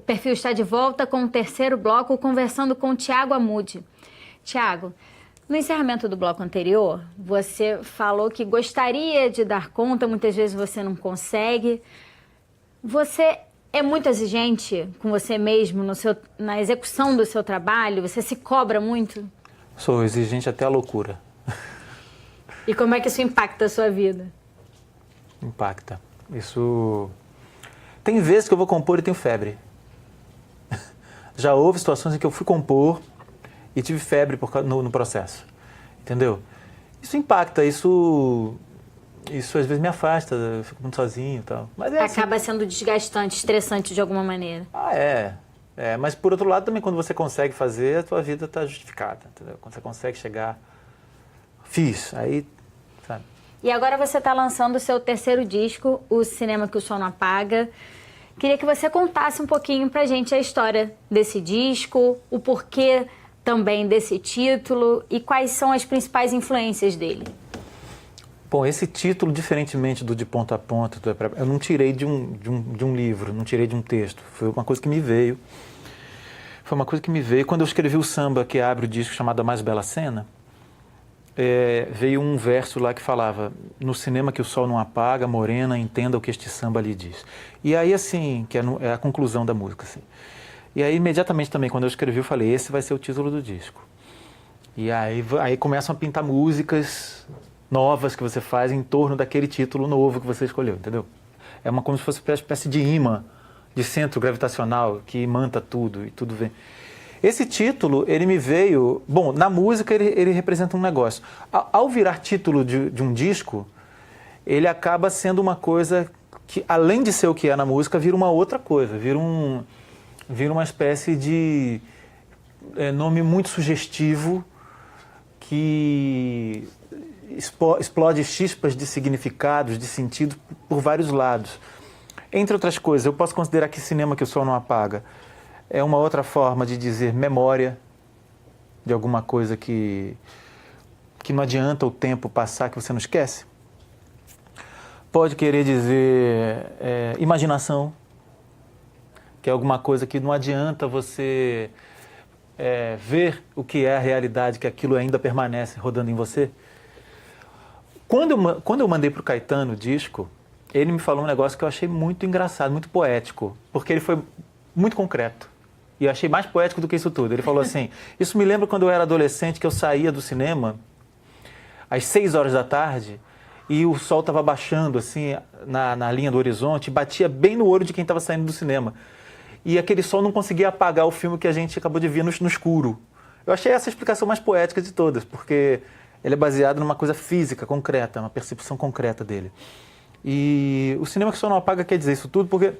Perfil está de volta com o terceiro bloco, conversando com o Thiago Amude. Thiago, no encerramento do bloco anterior, você falou que gostaria de dar conta, muitas vezes você não consegue. Você é muito exigente com você mesmo na execução do seu trabalho? Você se cobra muito? Sou exigente até a loucura. E como é que isso impacta a sua vida? Impacta. Isso... Tem vezes que eu vou compor e tenho febre. Já houve situações em que eu fui compor e tive febre no processo. Entendeu? Isso impacta, isso às vezes me afasta, eu fico muito sozinho e tal. Mas acaba sendo desgastante, estressante de alguma maneira. Mas por outro lado também, quando você consegue fazer, a tua vida está justificada, entendeu? Quando você consegue chegar, aí, sabe? E agora você está lançando o seu terceiro disco, O Cinema que o Sol Não Apaga. Queria que você contasse um pouquinho pra gente a história desse disco, o porquê também desse título e quais são as principais influências dele. Bom, esse título, diferentemente do De Ponta a Ponta, eu não tirei de um livro, não tirei de um texto. Foi uma coisa que me veio. Quando eu escrevi o samba que abre o disco chamado A Mais Bela Cena, veio um verso lá que falava: no cinema que o sol não apaga, morena, entenda o que este samba lhe diz. E aí, assim, que é a conclusão da música, assim. E aí, imediatamente também, quando eu escrevi, eu falei: esse vai ser o título do disco. E aí começam a pintar músicas novas que você faz em torno daquele título novo que você escolheu, entendeu? É como se fosse uma espécie de imã, de centro gravitacional que imanta tudo e tudo vem. Esse título, ele me veio... Bom, na música ele representa um negócio. Ao virar título de um disco, ele acaba sendo uma coisa que, além de ser o que é na música, vira uma outra coisa. Vira uma espécie de nome muito sugestivo que explode chispas de significados, de sentido por vários lados. Entre outras coisas, eu posso considerar que Cinema que o Sol Não Apaga é uma outra forma de dizer memória de alguma coisa que não adianta o tempo passar, que você não esquece. Pode querer dizer imaginação, que é alguma coisa que não adianta você ver o que é a realidade, que aquilo ainda permanece rodando em você. Quando eu mandei para o Caetano o disco, ele me falou um negócio que eu achei muito engraçado, muito poético, porque ele foi muito concreto. E eu achei mais poético do que isso tudo. Ele falou assim: isso me lembra quando eu era adolescente, que eu saía do cinema às 6 horas da tarde e o sol estava baixando assim na linha do horizonte e batia bem no olho de quem estava saindo do cinema. E aquele sol não conseguia apagar o filme que a gente acabou de ver no escuro. Eu achei essa a explicação mais poética de todas, porque ele é baseado numa coisa física, concreta, uma percepção concreta dele. E o Cinema que o Sol Não Apaga quer dizer isso tudo porque...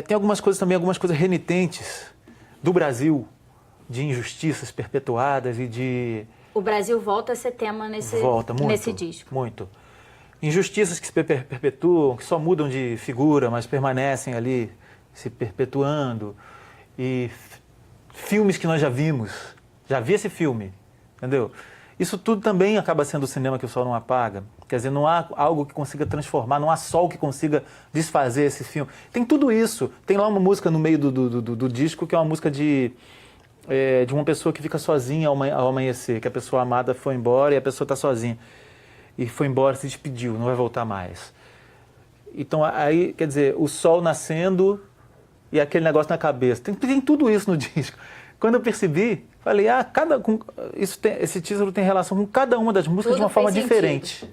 tem algumas coisas também, algumas coisas renitentes do Brasil, de injustiças perpetuadas e de... O Brasil volta a ser tema nesse disco. Muito. Injustiças que se perpetuam, que só mudam de figura, mas permanecem ali se perpetuando. E filmes que nós já vimos. Já vi esse filme, entendeu? Isso tudo também acaba sendo o Cinema que o Sol Não Apaga. Quer dizer, não há algo que consiga transformar, não há sol que consiga desfazer esse filme. Tem tudo isso. Tem lá uma música no meio do disco que é uma música de uma pessoa que fica sozinha ao amanhecer, que a pessoa amada foi embora e a pessoa está sozinha. E foi embora, se despediu, não vai voltar mais. Então, aí, quer dizer, o sol nascendo e aquele negócio na cabeça. Tem tudo isso no disco. Quando eu percebi, falei, esse título tem relação com cada uma das músicas de uma forma diferente.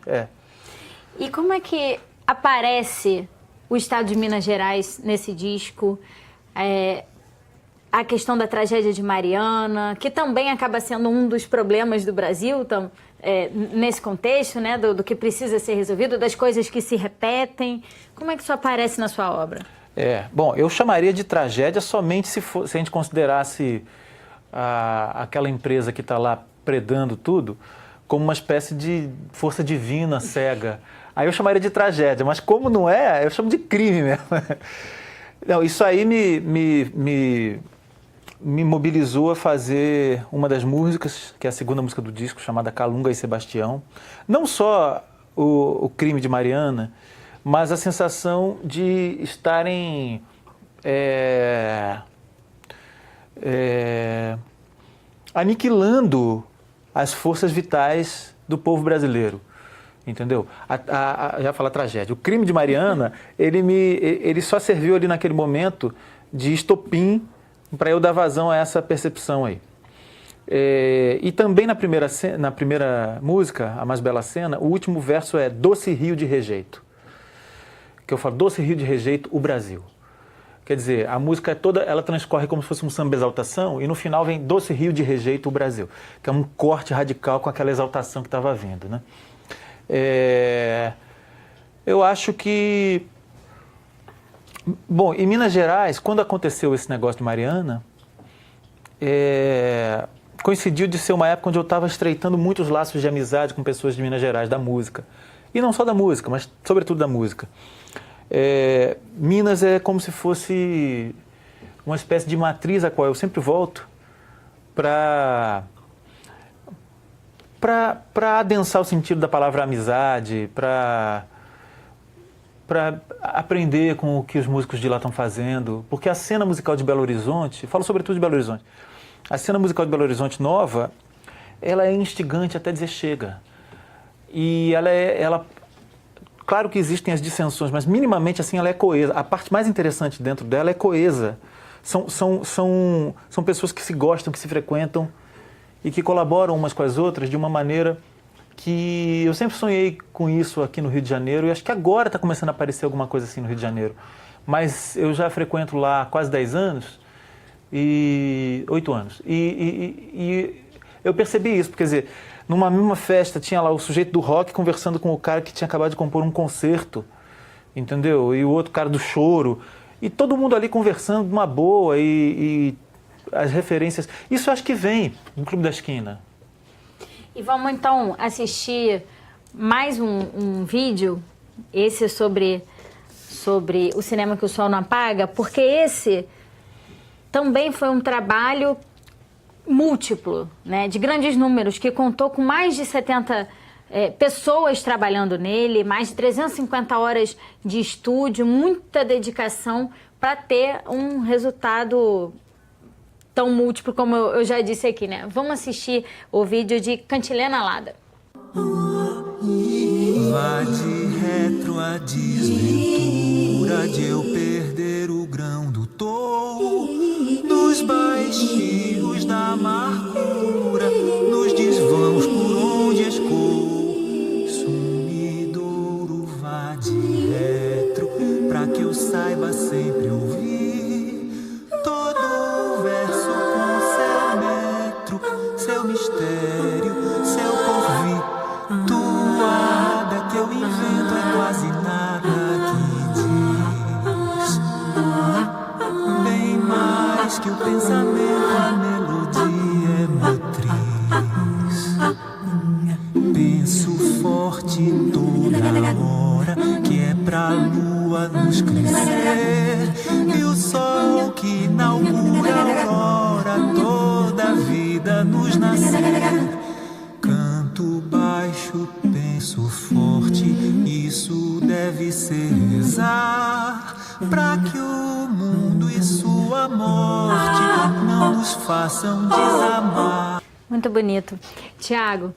E como é que aparece o estado de Minas Gerais nesse disco? A questão da tragédia de Mariana, que também acaba sendo um dos problemas do Brasil, nesse contexto, né, do que precisa ser resolvido, das coisas que se repetem. Como é que isso aparece na sua obra? Bom, eu chamaria de tragédia somente se a gente considerasse aquela empresa que está lá predando tudo como uma espécie de força divina cega. Aí eu chamaria de tragédia, mas como não é, eu chamo de crime mesmo. Não, isso aí me mobilizou a fazer uma das músicas, que é a segunda música do disco, chamada Calunga e Sebastião. Não só o crime de Mariana, mas a sensação de estarem aniquilando as forças vitais do povo brasileiro, entendeu? Já fala tragédia. O crime de Mariana, ele só serviu ali naquele momento de estopim para eu dar vazão a essa percepção aí. E também na primeira música, A Mais Bela Cena, o último verso é Doce Rio de Rejeito. Que eu falo, Doce Rio de Rejeito, o Brasil. Quer dizer, a música toda, ela transcorre como se fosse um samba exaltação e no final vem Doce Rio de Rejeito, o Brasil. Que é um corte radical com aquela exaltação que estava vindo, né? Eu acho que... Bom, em Minas Gerais, quando aconteceu esse negócio de Mariana, coincidiu de ser uma época onde eu estava estreitando muitos laços de amizade com pessoas de Minas Gerais, da música. E não só da música, mas sobretudo da música. Minas é como se fosse uma espécie de matriz a qual eu sempre volto para adensar o sentido da palavra amizade, para aprender com o que os músicos de lá estão fazendo, porque a cena musical de Belo Horizonte, falo sobretudo de Belo Horizonte, a cena musical de Belo Horizonte nova, ela é instigante até dizer chega. E ela claro que existem as dissensões, mas minimamente assim ela é coesa. A parte mais interessante dentro dela é coesa. São pessoas que se gostam, que se frequentam e que colaboram umas com as outras de uma maneira que eu sempre sonhei com isso aqui no Rio de Janeiro e acho que agora está começando a aparecer alguma coisa assim no Rio de Janeiro. Mas eu já frequento lá há quase 10 anos, 8 anos. E eu percebi isso, quer dizer, numa mesma festa tinha lá o sujeito do rock conversando com o cara que tinha acabado de compor um concerto, entendeu? E o outro cara do choro. E todo mundo ali conversando de uma boa e as referências. Isso eu acho que vem do Clube da Esquina. E vamos então assistir mais um vídeo, esse sobre o cinema que o sol não apaga, porque esse também foi um trabalho múltiplo, né, de grandes números, que contou com mais de 70 pessoas trabalhando nele, mais de 350 horas de estúdio, muita dedicação para ter um resultado tão múltiplo como eu já disse aqui, né? Vamos assistir o vídeo de Cantilena Alada. Vá de retro a desventura de eu perder o grão do touro, nos baixios da amargura, nos desvãos por onde escoou. Sumidouro, vá de retro, pra que eu saiba sempre ouvir todo o verso com seu metro, seu mistério, seu porvir. Toada que eu invento é quase nada que diz, bem mais que o pensamento, a melodia é motriz. Penso forte toda hora que é pra lua nos crescer, e o sol que inaugura a aurora toda a vida nos nascer. Canto baixo, penso forte, isso deve ser rezar, pra que o mundo e sua morte não nos façam desamar. Muito bonito. Tiago,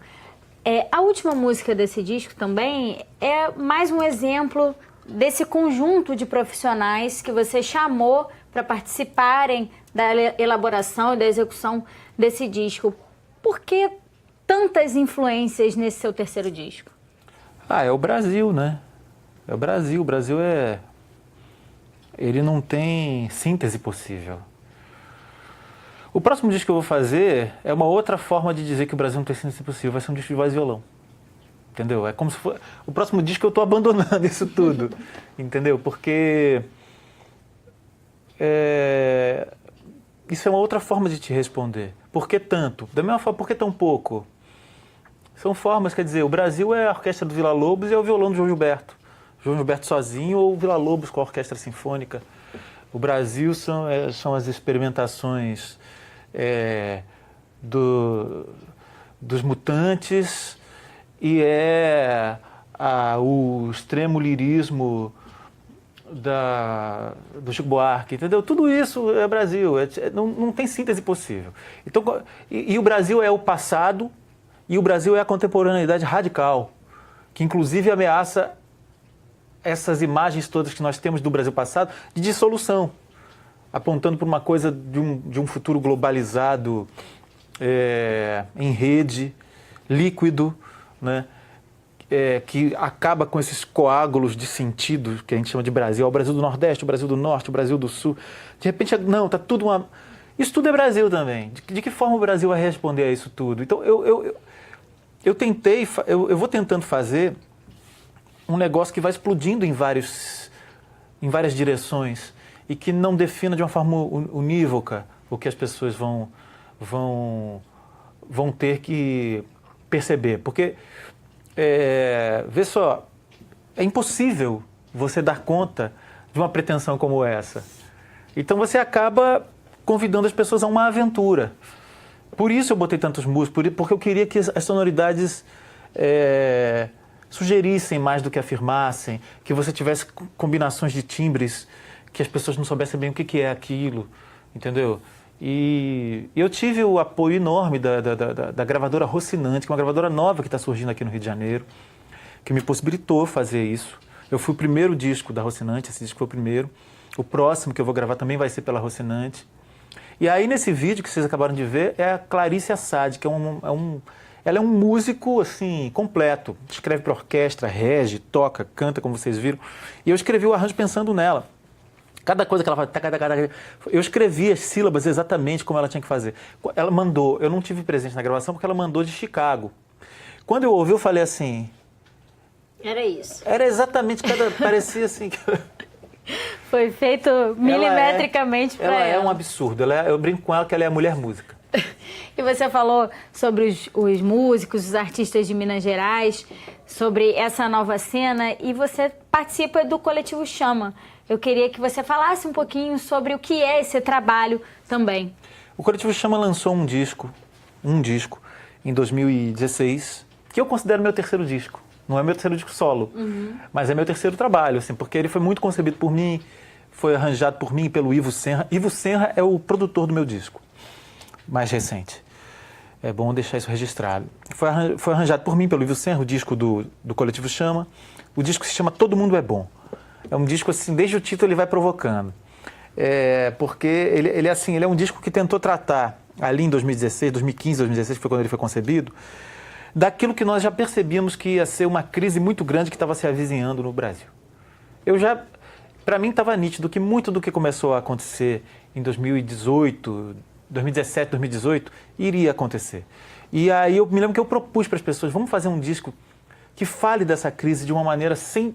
a última música desse disco também é mais um exemplo desse conjunto de profissionais que você chamou para participarem da elaboração e da execução desse disco. Por que tantas influências nesse seu terceiro disco? É o Brasil, né? É o Brasil. O Brasil ele não tem síntese possível. O próximo disco que eu vou fazer é uma outra forma de dizer que o Brasil não tem síntese possível. Vai ser um disco de voz e violão. Entendeu? É como se for... O próximo disco eu estou abandonando isso tudo. Entendeu? Porque... Isso é uma outra forma de te responder. Por que tanto? Da mesma forma, por que tão pouco? São formas, quer dizer, o Brasil é a orquestra do Villa-Lobos e é o violão do João Gilberto. João Gilberto sozinho ou o Villa-Lobos com a orquestra sinfônica. O Brasil são as experimentações dos Mutantes e o extremo lirismo do Chico Buarque, entendeu? Tudo isso é Brasil, não tem síntese possível. Então, e o Brasil é o passado e o Brasil é a contemporaneidade radical, que inclusive ameaça essas imagens todas que nós temos do Brasil passado de dissolução, apontando para uma coisa de um futuro globalizado, em rede, líquido, né? Que acaba com esses coágulos de sentido que a gente chama de Brasil. O Brasil do Nordeste, o Brasil do Norte, o Brasil do Sul. De repente, não, tá tudo uma... Isso tudo é Brasil também. De que forma o Brasil vai responder a isso tudo? Então, eu tentei, eu vou tentando fazer um negócio que vai explodindo em várias direções e que não defina de uma forma unívoca o que as pessoas vão ter que perceber. Porque, vê só, é impossível você dar conta de uma pretensão como essa. Então você acaba convidando as pessoas a uma aventura. Por isso eu botei tantos músicos, porque eu queria que as sonoridades sugerissem mais do que afirmassem, que você tivesse combinações de timbres que as pessoas não soubessem bem o que é aquilo, entendeu? E eu tive o apoio enorme da gravadora Rocinante, que é uma gravadora nova que está surgindo aqui no Rio de Janeiro, que me possibilitou fazer isso. Eu fui o primeiro disco da Rocinante, esse disco foi o primeiro. O próximo que eu vou gravar também vai ser pela Rocinante. E aí, nesse vídeo que vocês acabaram de ver, é a Clarice Assad, que ela é um músico, assim, completo. Escreve para orquestra, rege, toca, canta, como vocês viram. E eu escrevi o arranjo pensando nela. Cada coisa que ela faz, eu escrevi as sílabas exatamente como ela tinha que fazer. Ela mandou, eu não tive presente na gravação porque ela mandou de Chicago. Quando eu ouvi, eu falei assim... Era isso. Era exatamente parecia assim... Foi feito milimetricamente para ela. Ela é um absurdo. Eu brinco com ela que ela é a mulher música. E você falou sobre os músicos, os artistas de Minas Gerais, sobre essa nova cena, e você participa do Coletivo Chama. Eu queria que você falasse um pouquinho sobre o que é esse trabalho também. O Coletivo Chama lançou um disco em 2016, que eu considero meu terceiro disco. Não é meu terceiro disco solo, mas é meu terceiro trabalho, assim, porque ele foi muito concebido por mim, foi arranjado por mim e pelo Ivo Senra. Ivo Senra é o produtor do meu disco mais recente. É bom deixar isso registrado. Foi arranjado por mim, pelo Ivo Senra, o disco do Coletivo Chama. O disco se chama Todo Mundo é Bom. É um disco, assim, desde o título ele vai provocando. Porque ele é um disco que tentou tratar, ali em 2016, 2015, 2016, que foi quando ele foi concebido, daquilo que nós já percebíamos que ia ser uma crise muito grande que estava se avizinhando no Brasil. Para mim estava nítido que muito do que começou a acontecer em 2018, 2017, 2018, iria acontecer. E aí eu me lembro que eu propus para as pessoas, vamos fazer um disco que fale dessa crise de uma maneira sem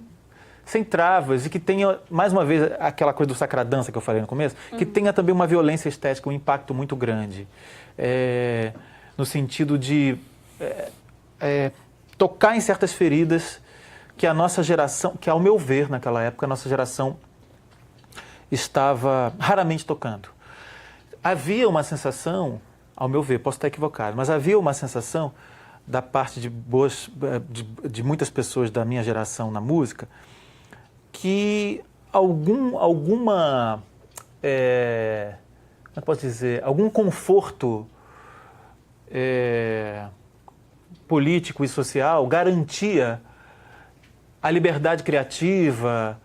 travas e que tenha, mais uma vez, aquela coisa do sacradança que eu falei no começo, que tenha também uma violência estética, um impacto muito grande, no sentido de tocar em certas feridas que a nossa geração, que ao meu ver naquela época, a nossa geração estava raramente tocando. Havia uma sensação, ao meu ver, posso estar equivocado, mas havia uma sensação da parte de muitas pessoas da minha geração na música, que alguma, como eu posso dizer, algum conforto político e social garantia a liberdade criativa.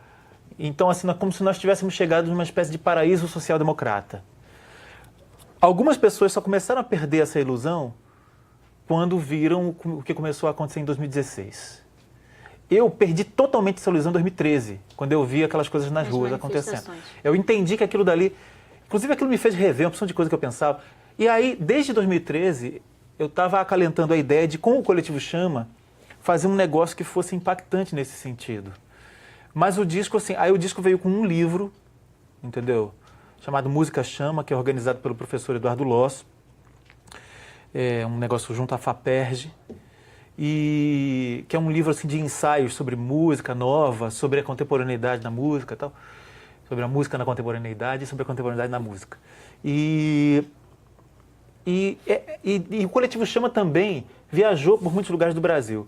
Então, assim, como se nós tivéssemos chegado numa espécie de paraíso social-democrata. Algumas pessoas só começaram a perder essa ilusão quando viram o que começou a acontecer em 2016. Eu perdi totalmente essa ilusão em 2013, quando eu vi aquelas coisas nas ruas acontecendo. Eu entendi que aquilo dali... Inclusive, aquilo me fez rever uma opção de coisa que eu pensava. E aí, desde 2013, eu estava acalentando a ideia de, com o Coletivo Chama, fazer um negócio que fosse impactante nesse sentido. Mas o disco, assim... Aí o disco veio com um livro, entendeu? Chamado Música Chama, que é organizado pelo professor Eduardo Loss. É um negócio junto à FAPERJ. E que é um livro assim, de ensaios sobre música nova, sobre a contemporaneidade na música e tal. Sobre a música na contemporaneidade e sobre a contemporaneidade na música. E o Coletivo Chama também viajou por muitos lugares do Brasil,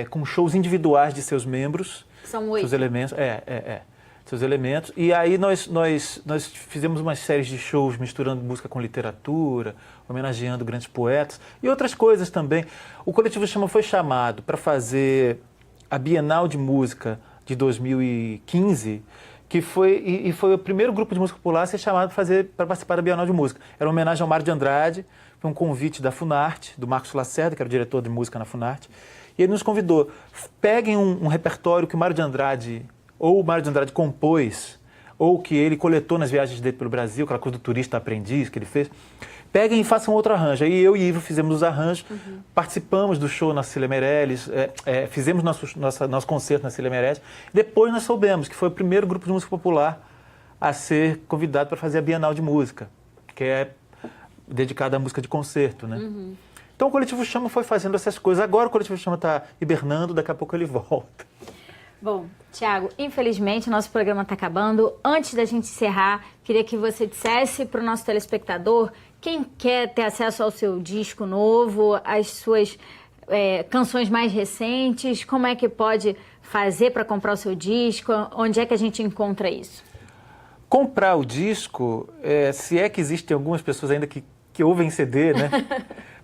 com shows individuais de seus membros. São 8. Seus elementos. seus elementos. E aí nós fizemos umas séries de shows misturando música com literatura, homenageando grandes poetas e outras coisas também. O Coletivo Chama foi chamado para fazer a Bienal de Música de 2015, que foi o primeiro grupo de música popular a ser chamado para participar da Bienal de Música. Era uma homenagem ao Mário de Andrade, foi um convite da Funarte, do Marcos Lacerda, que era o diretor de música na Funarte, e ele nos convidou, peguem um repertório que o Mário de Andrade compôs, ou que ele coletou nas viagens dele pelo Brasil, aquela coisa do turista aprendiz que ele fez, peguem e façam outro arranjo. Aí eu e Ivo fizemos os arranjos, participamos do show na Cecília Meirelles, fizemos nosso concerto na Cecília Meirelles. Depois nós soubemos que foi o primeiro grupo de música popular a ser convidado para fazer a Bienal de Música, que é dedicada à música de concerto, né? Então o Coletivo Chama foi fazendo essas coisas. Agora o Coletivo Chama está hibernando, daqui a pouco ele volta. Bom, Tiago, infelizmente nosso programa está acabando. Antes da gente encerrar, queria que você dissesse para o nosso telespectador, quem quer ter acesso ao seu disco novo, às suas canções mais recentes, como é que pode fazer para comprar o seu disco, onde é que a gente encontra isso? Comprar o disco, se é que existem algumas pessoas ainda que ouvem CD, né?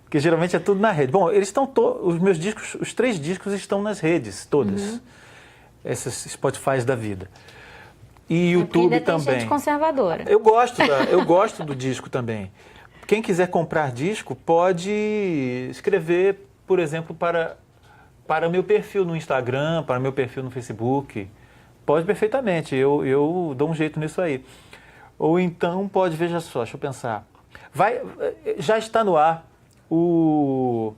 Porque geralmente é tudo na rede. Bom, eles estão os meus discos, os 3 discos estão nas redes, todas. Essas Spotify da vida. E YouTube ainda também. Tem gente conservadora. Eu gosto do disco também. Quem quiser comprar disco pode escrever, por exemplo, para o meu perfil no Instagram, para o meu perfil no Facebook. Pode perfeitamente, eu dou um jeito nisso aí. Ou então pode, veja só, deixa eu pensar. Já está no ar o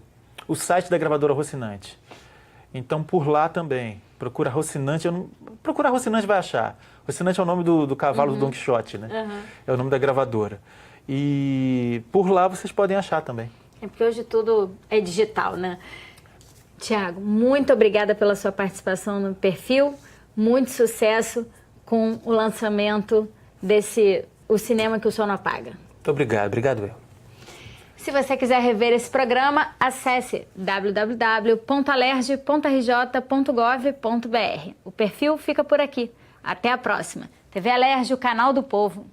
site da gravadora Rocinante. Então por lá também. Procura Rocinante, procura Rocinante vai achar. Rocinante é o nome do cavalo do Don Quixote, né? É o nome da gravadora. E por lá vocês podem achar também. É porque hoje tudo é digital, né? Tiago, muito obrigada pela sua participação no perfil. Muito sucesso com o lançamento O Cinema que o Sol Não Apaga. Muito obrigado eu. Se você quiser rever esse programa, acesse www.alerj.rj.gov.br. O perfil fica por aqui. Até a próxima. TV Alerj, o canal do povo.